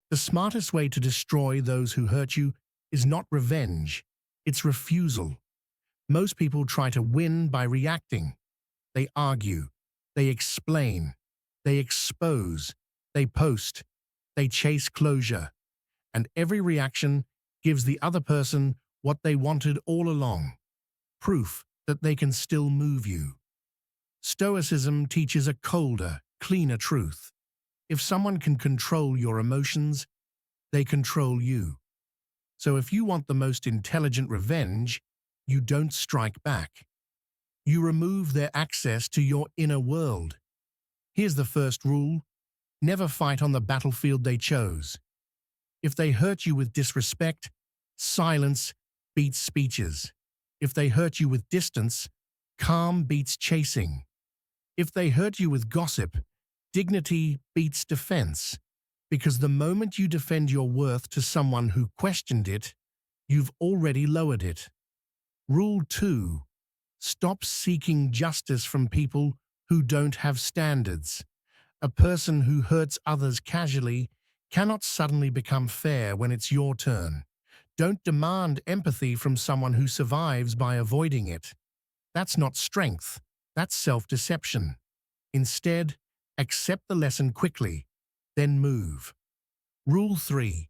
The smartest way to destroy those who hurt you is not revenge, it's refusal. Most people try to win by reacting. They argue, they explain, they expose, they post, they chase closure, and every reaction gives the other person what they wanted all along, proof that they can still move you. Stoicism teaches a colder, cleaner truth. If someone can control your emotions, they control you. So if you want the most intelligent revenge, you don't strike back. You remove their access to your inner world. Here's the first rule: never fight on the battlefield they chose. If they hurt you with disrespect, silence beats speeches. If they hurt you with distance, calm beats chasing. If they hurt you with gossip, dignity beats defense. Because the moment you defend your worth to someone who questioned it, you've already lowered it. Rule 2. Stop seeking justice from people who don't have standards. A person who hurts others casually cannot suddenly become fair when it's your turn. Don't demand empathy from someone who survives by avoiding it. That's not strength, that's self-deception. Instead, accept the lesson quickly, then move. Rule 3.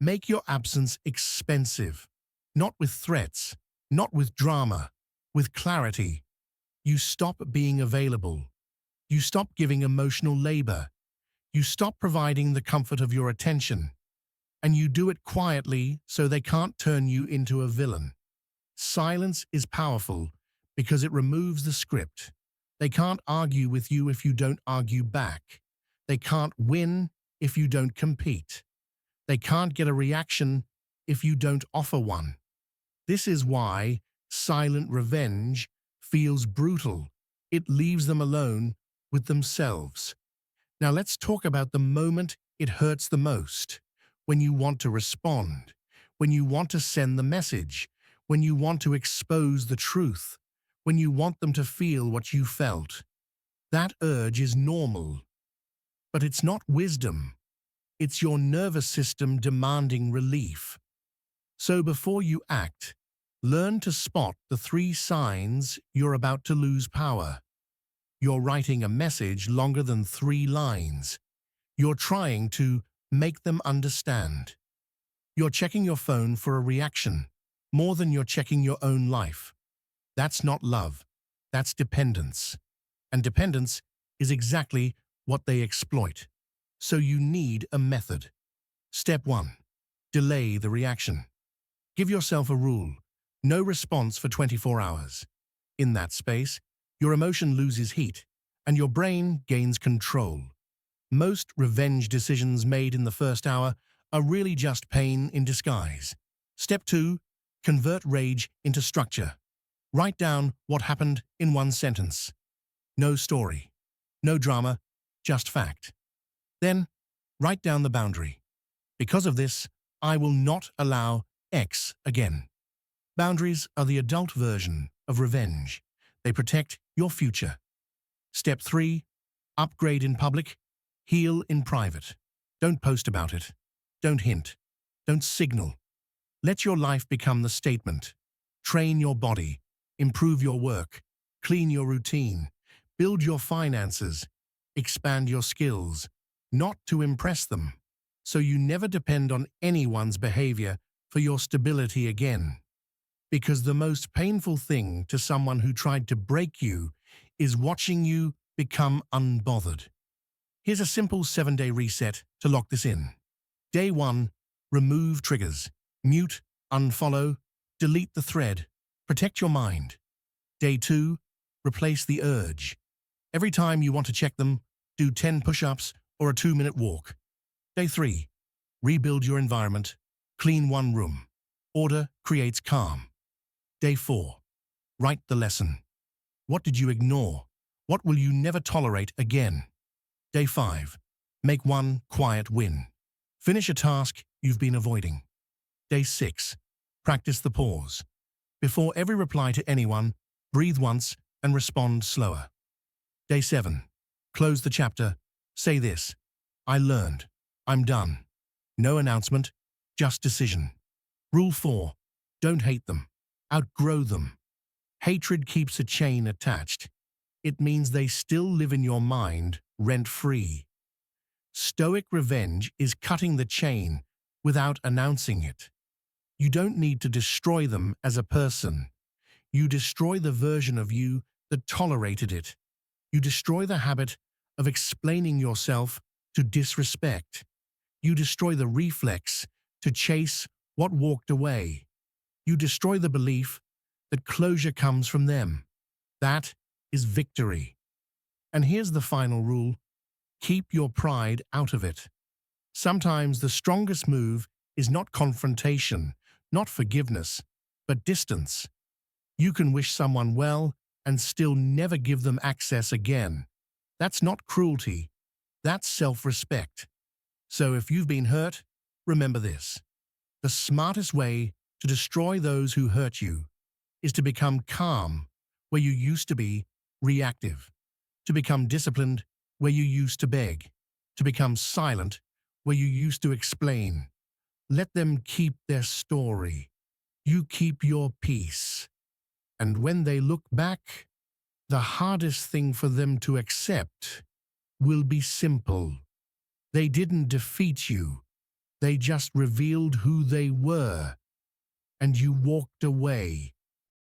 Make your absence expensive. Not with threats, not with drama, with clarity. You stop being available. You stop giving emotional labor. You stop providing the comfort of your attention. And you do it quietly so they can't turn you into a villain. Silence is powerful because it removes the script. They can't argue with you if you don't argue back. They can't win if you don't compete. They can't get a reaction if you don't offer one. This is why silent revenge feels brutal. It leaves them alone with themselves. Now let's talk about the moment it hurts the most. When you want to respond, when you want to send the message, when you want to expose the truth, when you want them to feel what you felt. That urge is normal. But it's not wisdom. It's your nervous system demanding relief. So before you act, learn to spot the 3 signs you're about to lose power. You're writing a message longer than 3 lines. You're trying to make them understand. You're checking your phone for a reaction, more than you're checking your own life. That's not love. That's dependence. And dependence is exactly what they exploit. So you need a method. Step 1. Delay the reaction. Give yourself a rule. No response for 24 hours. In that space, your emotion loses heat, and your brain gains control. Most revenge decisions made in the first hour are really just pain in disguise. Step 2. Convert rage into structure. Write down what happened in 1 sentence. No story, no drama, just fact. Then, write down the boundary. Because of this, I will not allow X again. Boundaries are the adult version of revenge. They protect your future. Step 3. Upgrade in public, heal in private. Don't post about it. Don't hint. Don't signal. Let your life become the statement. Train your body. Improve your work. Clean your routine. Build your finances. Expand your skills. Not to impress them. So you never depend on anyone's behavior for your stability again. Because the most painful thing to someone who tried to break you is watching you become unbothered. Here's a simple 7-day reset to lock this in. Day 1. Remove triggers. Mute, unfollow, delete the thread. Protect your mind. Day 2. Replace the urge. Every time you want to check them, do 10 push-ups or a 2-minute walk. Day 3. Rebuild your environment. Clean 1 room. Order creates calm. Day 4. Write the lesson. What did you ignore? What will you never tolerate again? Day 5. Make 1 quiet win. Finish a task you've been avoiding. Day 6. Practice the pause. Before every reply to anyone, breathe once and respond slower. Day 7. Close the chapter. Say this: I learned. I'm done. No announcement, just decision. Rule 4. Don't hate them. Outgrow them. Hatred keeps a chain attached. It means they still live in your mind, rent-free. Stoic revenge is cutting the chain without announcing it. You don't need to destroy them as a person. You destroy the version of you that tolerated it. You destroy the habit of explaining yourself to disrespect. You destroy the reflex to chase what walked away. You destroy the belief that closure comes from them. That is victory. And here's the final rule. Keep your pride out of it. Sometimes the strongest move is not confrontation, not forgiveness, but distance. You can wish someone well and still never give them access again. That's not cruelty. That's self-respect. So if you've been hurt, remember this. The smartest way to destroy those who hurt you is to become calm where you used to be reactive, to become disciplined where you used to beg, to become silent where you used to explain. Let them keep their story. You keep your peace. And when they look back, the hardest thing for them to accept will be simple. They didn't defeat you. They just revealed who they were. And you walked away,